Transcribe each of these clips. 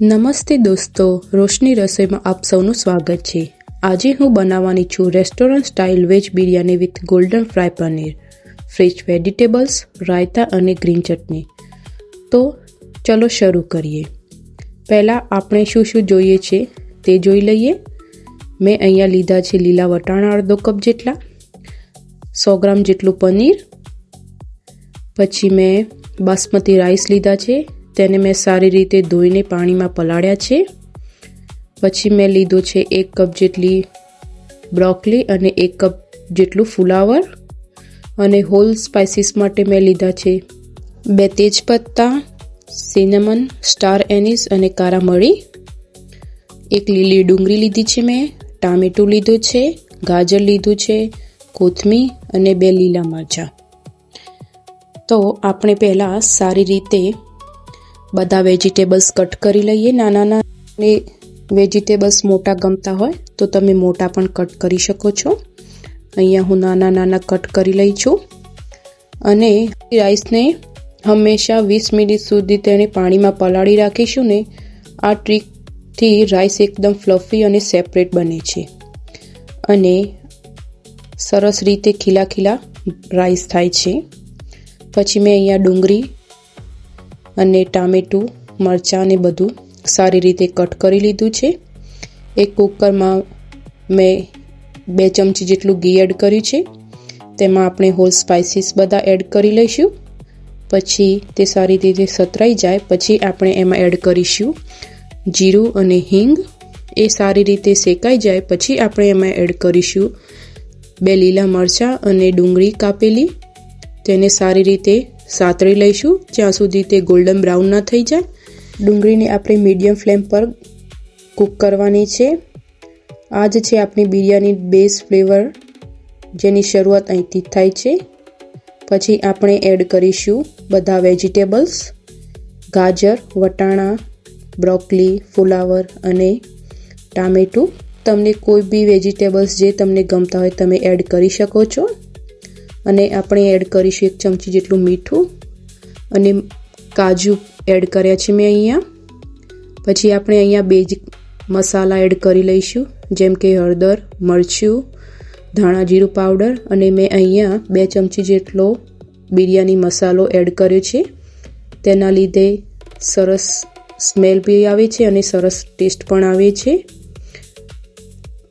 નમસ્તે દોસ્તો, રોશની રસોઈમાં આપ સૌનું સ્વાગત છે। આજે હું બનાવવાની છું restaurant style veg biryani with golden fry paneer, fresh vegetables, raita અને ગ્રીન ચટણી। તો ચલો શરૂ કરીએ। પહેલાં આપણે શું શું જોઈએ છે તે જોઈ લઈએ। મેં અહીંયા લીધા છે લીલા વટાણા અડધો કપ જેટલા, 100 ગ્રામ જેટલું પનીર, પછી મેં બાસમતી રાઈસ લીધા છે, તેને મેં સારી રીતે ધોઈને પાણીમાં પલાળ્યા છે। પછી મેં લીધું છે 1 કપ જેટલી બ્રોકોલી અને 1 કપ જેટલું ફુલાવર, અને હોલ સ્પાઇસીસ માટે મેં લીધા છે 2 તેજપત્તા, સિનેમન, સ્ટાર એનીસ અને કારા મરી, 1 લીલી ડુંગળી લીધી છે, મેં ટામેટું લીધું છે, ગાજર લીધું છે, કોથમીર અને 2 લીલા મરચાં। તો આપણે પહેલાં સારી રીતે બધા વેજીટેબલ્સ કટ કરી લઈએ। નાના નાના વેજીટેબલ્સ મોટા ગમતા હોય તો તમે મોટા પણ કટ કરી શકો છો। અહીંયા હું નાના નાના કટ કરી લઈ છું। અને રાઈસને હંમેશા 20 મિનિટ સુધી તેને પાણીમાં પલાળી રાખીશું ને આ ટ્રીકથી રાઈસ એકદમ ફ્લફી અને સેપરેટ બને છે અને સરસ રીતે ખીલા ખીલા રાઈસ થાય છે। પછી મેં અહીંયા ડુંગળી અને ટામેટું, મરચાં ને બધું સારી રીતે કટ કરી લીધું છે। એક કુકરમાં મેં 2 ચમચી જેટલું ઘી એડ કર્યું છે, તેમાં આપણે હોલ સ્પાઇસીસ બધા એડ કરી લઈશું। પછી તે સારી રીતે સતરાઈ જાય પછી આપણે એમાં એડ કરીશું જીરું અને હિંગ। એ સારી રીતે શેકાઈ જાય પછી આપણે એમાં એડ કરીશું 2 લીલા મરચાં અને ડુંગળી કાપેલી, તેને સારી રીતે સાતળી લઈશું જ્યાં સુધી તે ગોલ્ડન બ્રાઉન ના થઈ જાય। ડુંગળીને આપણે મીડિયમ ફ્લેમ પર કૂક કરવાની છે। આ જ છે આપણી બિરયાની બેઝ ફ્લેવર, જેની શરૂઆત અહીંથી થાય છે। પછી આપણે એડ કરીશું બધા વેજીટેબલ્સ, ગાજર, વટાણા, બ્રોકોલી, ફુલાવર અને ટામેટું। તમને કોઈ બી વેજીટેબલ્સ જે તમને ગમતા હોય તમે એડ કરી શકો છો। અને આપણે એડ કરીશું 1 ચમચી જેટલું મીઠું અને કાજુ એડ કર્યા છે મેં અહીંયા। પછી આપણે અહીંયા બેઝિક મસાલા એડ કરી લઈશું, જેમ કે હળદર, મરચું, ધાણા જીરું પાવડર, અને મેં અહીંયા 2 ચમચી જેટલો બિરયાની મસાલો એડ કર્યો છે। તેના લીધે સરસ સ્મેલ બી આવે છે અને સરસ ટેસ્ટ પણ આવે છે।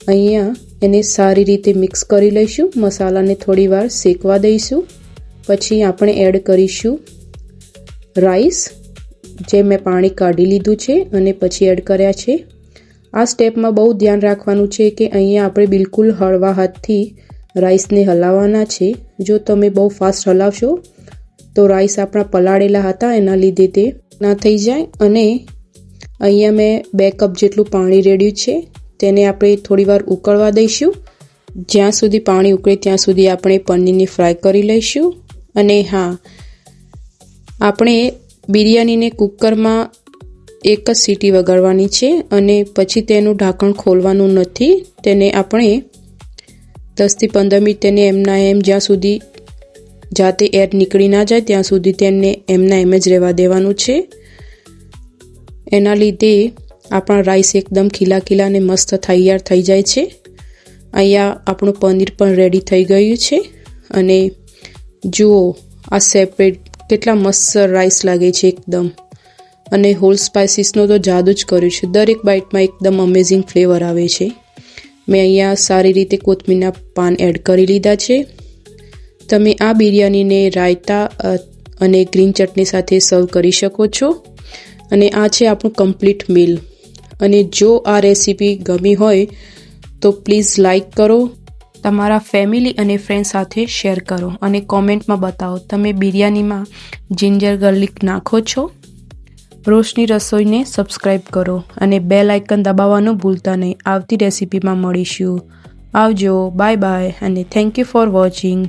અહીંયા એને સારી રીતે મિક્સ કરી લઈશું, મસાલાને થોડી વાર શેકવા દઈશું। પછી આપણે એડ કરીશું રાઈસ, જે મેં પાણી કાઢી લીધું છે અને પછી એડ કર્યા છે। આ સ્ટેપમાં બહુ ધ્યાન રાખવાનું છે કે અહીંયા આપણે બિલકુલ હળવા હાથથી રાઈસને હલાવવાના છે। જો તમે બહુ ફાસ્ટ હલાવશો તો રાઈસ આપણા પલાળેલા હતા એના લીધે તે ના થઈ જાય। અને અહીંયા મેં 2 કપ જેટલું પાણી રેડ્યું છે, તેને આપણે થોડી વાર ઉકળવા દઈશું। જ્યાં સુધી પાણી ઉકળે ત્યાં સુધી આપણે પનીરને ફ્રાય કરી લઈશું। અને હા, આપણે બિરયાનીને કુકરમાં 1 જ સીટી વગાડવાની છે અને પછી તેનું ઢાંકણ ખોલવાનું નથી। તેને આપણે 10 થી 15 મિનિટ તેને એમના એમ જ્યાં સુધી જાતે એર નીકળી ના જાય ત્યાં સુધી તેને એમના એમ જ રહેવા દેવાનું છે। એના લીધે આપણા રાઈસ એકદમ ખીલા ખીલા અને મસ્ત તૈયાર થઈ જાય છે। અહીંયા આપણું પનીર પણ રેડી થઈ ગયું છે અને જુઓ આ સેપરેટ કેટલા મસ્ત રાઈસ લાગે છે એકદમ। અને હોલ સ્પાઇસીસનો તો જાદુ જ કર્યું છે, દરેક બાઇટમાં એકદમ અમેઝિંગ ફ્લેવર આવે છે। મેં અહીંયા સારી રીતે કોથમીરના પાન એડ કરી લીધા છે। તમે આ બિરયાનીને રાયતા અને ગ્રીન ચટણી સાથે સર્વ કરી શકો છો। અને આ છે આપણું કમ્પ્લીટ મીલ। અને જો આ રેસીપી ગમી હોય તો પ્લીઝ લાઈક કરો, તમારા ફેમિલી અને ફ્રેન્ડ સાથે શેર કરો અને કોમેન્ટમાં બતાવો તમે બિરયાનીમાં જિંજર ગાર્લિક નાખો છો। રોશની રસોઈને સબસ્ક્રાઈબ કરો અને બેલ આઇકન દબાવવાનું ભૂલતા નહીં। આવતી રેસીપીમાં મળીશું। આવજો, બાય બાય અને થેન્ક યુ ફોર વોચિંગ।